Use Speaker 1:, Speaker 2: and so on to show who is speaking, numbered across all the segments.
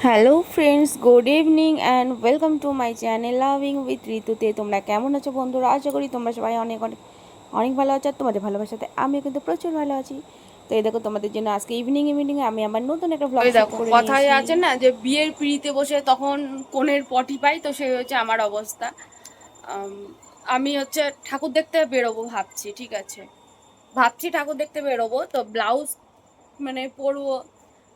Speaker 1: Hello friends, good evening and welcome to my channel loving with ঋতুতে। তোমরা কেমন আছো বন্ধুরা? আশা করি তোমরা সবাই অনেক অনেক অনেক ভালো আছো। আর তোমাদের ভালোবাসাতে আমিও কিন্তু প্রচুর ভালো আছি। তো এই দেখো, তোমাদের জন্য আজকে ইভিনিংয়ে আমি আমার নতুন একটা ব্লগ
Speaker 2: ওই
Speaker 1: শ্যুট
Speaker 2: দেখো
Speaker 1: করে
Speaker 2: কথায়
Speaker 1: নিয়েছি।
Speaker 2: আছে না যে বিয়ের পিঁড়িতে বসে তখন কনের পটি পাই, তো সেই হচ্ছে আমার অবস্থা। আম, আমি হচ্ছে ঠাকুর দেখতে বেরোবো ভাবছি, ঠিক আছে, ভাবছি ঠাকুর দেখতে বেরোবো, তো ব্লাউজ মানে পরবো।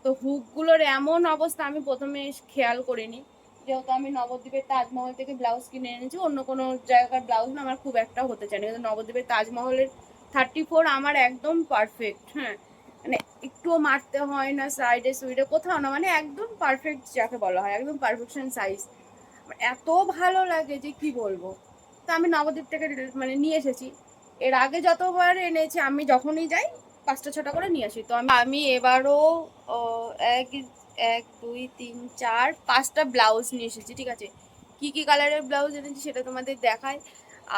Speaker 2: তো হুকগুলোর এমন অবস্থা আমি প্রথমে খেয়াল করিনি, যেহেতু আমি নবদ্বীপের তাজমহল থেকে ব্লাউজ কিনে এনেছি। অন্য কোনো জায়গার ব্লাউজ না আমার খুব একটা হতে চায় না, কিন্তু নবদ্বীপের তাজমহলের 34 আমার একদম পারফেক্ট। হ্যাঁ, মানে একটুও মারতে হয় না, সাইডে সুইডে কোথাও না, মানে একদম পারফেক্ট যাকে বলা হয়, একদম পারফেকশন সাইজ। এত ভালো লাগে যে কি বলবো। তো আমি নবদ্বীপ থেকে মানে নিয়ে এসেছি। এর আগে যতবার এনেছি আমি যখনই যাই 5টা 6টা করে নিয়ে আসি। তো আমি আমি এবারও এক 1 2 3 4 5টা ব্লাউজ নিয়ে এসেছি, ঠিক আছে। কি কি কালারের ব্লাউজ এনেছি সেটা তোমাদের দেখায়।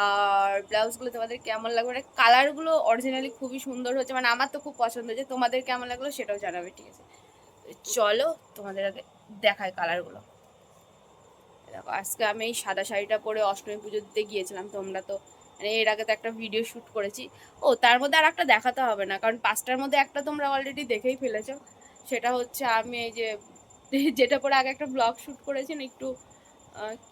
Speaker 2: আর ব্লাউজগুলো তোমাদের কেমন লাগবে, মানে কালারগুলো অরিজিনালি খুবই সুন্দর হচ্ছে, মানে আমার তো খুব পছন্দ হয়েছে। তোমাদের কেমন লাগলো সেটাও জানাবে, ঠিক আছে। চলো তোমাদের আগে দেখায় কালারগুলো। দেখো, আজকে আমি এই সাদা শাড়িটা পরে অষ্টমী পুজো দিতে গিয়েছিলাম। তোমরা তো মানে এর আগে তো একটা ভিডিও শ্যুট করেছি। ও, তার মধ্যে আর একটা দেখাতে হবে না, কারণ 5টার মধ্যে একটা তোমরা অলরেডি দেখেই ফেলেছো। সেটা হচ্ছে আমি এই যে যেটা পরে আগে একটা ব্লগ শ্যুট করেছি না, একটু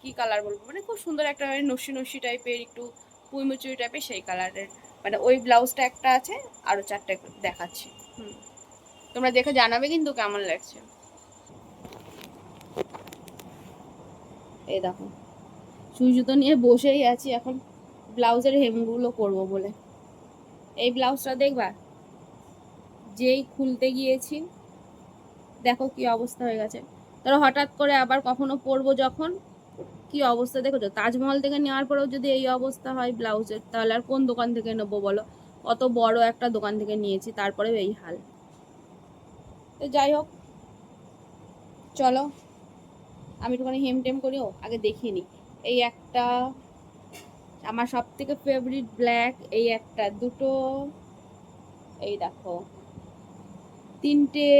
Speaker 2: কি কালার বলবো, মানে খুব সুন্দর একটা নস্যি নস্যি টাইপের, একটু পুইমুচুরি টাইপের, সেই কালারের। মানে ওই ব্লাউজটা একটা আছে, আরও 4টে দেখাচ্ছি। তোমরা দেখে জানাবে কিন্তু কেমন লাগছে। এই দেখো, সুই সুতো নিয়ে বসেই আছি এখন, ব্লাউজের হেমগুলো করব বলে। এই ব্লাউজটা দেখবা, যেই খুলতে গিয়েছি দেখো কি অবস্থা হয়ে গেছে। ধরো হঠাৎ করে আবার কখনো পরবো যখন, কি অবস্থা দেখেছো? তাজমহল থেকে নেওয়ার পরেও যদি এই অবস্থা হয় ব্লাউজের, তাহলে আর কোন দোকান থেকে নেবো বলো? কত বড় একটা দোকান থেকে নিয়েছি, তারপরেও এই হাল। তো যাই হোক, চলো আমি একটুখানি হেম টেম করিও, আগে দেখিয়ে নিই। এই একটা আমার সব থেকে ফেভারিট ব্ল্যাক, এই একটা, দুটো, এই দেখো, তিনটে,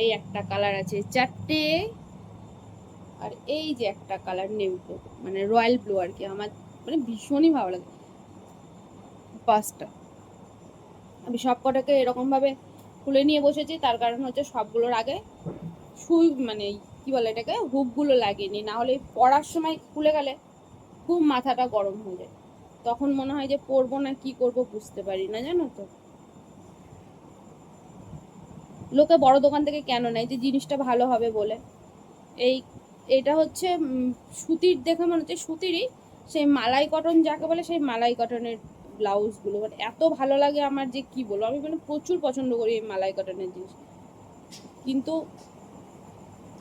Speaker 2: এই একটা কালার আছে, চারটে, আর এই যে একটা কালার নেভি ব্লু, মানে রয়্যাল ব্লু আর কি, আমার মানে ভীষণই ভালো লাগে। 5টা আমি সব কটাকে এরকম ভাবে খুলে নিয়ে বসেছি, তার কারণ হচ্ছে সবগুলোর আগে সুই মানে কি বলে এটাকে, হুকগুলো লাগিয়ে, না হলে পড়ার সময় খুলে গেলে খুব মাথাটা গরম হয়ে যায়। তখন মনে হয় যে পরবো না কি করব বুঝতে পারি না, জানো তো। লোকে বড় দোকান থেকে কেন নেয়, যে জিনিসটা ভালো হবে বলে। এই এটা হচ্ছে সুতির, দেখে মনে হচ্ছে সুতিরই, সেই মালাই কটন যাকে বলে, সেই মালাই কটনের ব্লাউজগুলো মানে এত ভালো লাগে আমার যে কি বলবো। আমি মানে প্রচুর পছন্দ করি এই মালাই কটনের জিনিস, কিন্তু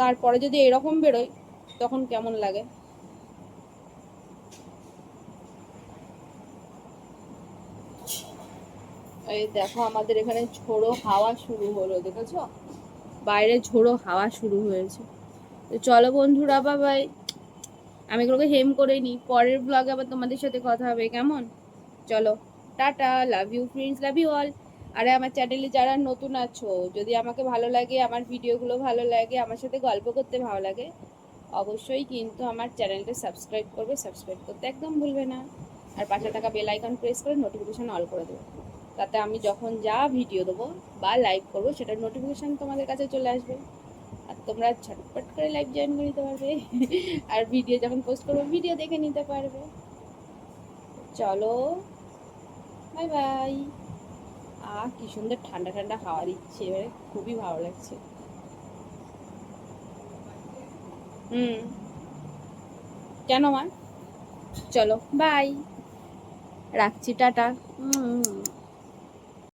Speaker 2: তারপরে যদি এরকম বেরোয় তখন কেমন লাগে। এই দেখো, আমাদের এখানে ঝোড়ো হাওয়া শুরু হলো, দেখেছো? বাইরে ঝোড়ো হাওয়া শুরু হয়েছে। তো চলো বন্ধুরা, বাবাই, আমি এগুলোকে হেম করে নিই, পরের ব্লগে আবার তোমাদের সাথে কথা হবে, কেমন? চলো, টাটা, love you friends, love you all. আরে আমার চ্যানেলে যারা নতুন আছো, যদি আমাকে ভালো লাগে, আমার ভিডিওগুলো ভালো লাগে, আমার সাথে গল্প করতে ভালো লাগে, অবশ্যই কিন্তু আমার চ্যানেলটা সাবস্ক্রাইব করবে, সাবস্ক্রাইব করতে একদম ভুলবে না। আর পাশে থাকা বেল আইকন প্রেস করে নোটিফিকেশন অল করে দেবে, তাতে আমি যখন যা ভিডিও দেবো বা লাইভ করবো সেটার নোটিফিকেশন তোমাদের কাছে চলে আসবে। আর তোমরা ঝটপট করে লাইভ জয়েন করে নিতে পারবে আর ভিডিও যখন পোস্ট করবো ভিডিও দেখে নিতে পারবে। চলো, বাই বাই। কি সুন্দর ঠান্ডা ঠান্ডা হাওয়া দিচ্ছে, এবারে খুবই ভালো লাগছে। হুম, কেন মা? চলো বাই, রাখছি, টাটা।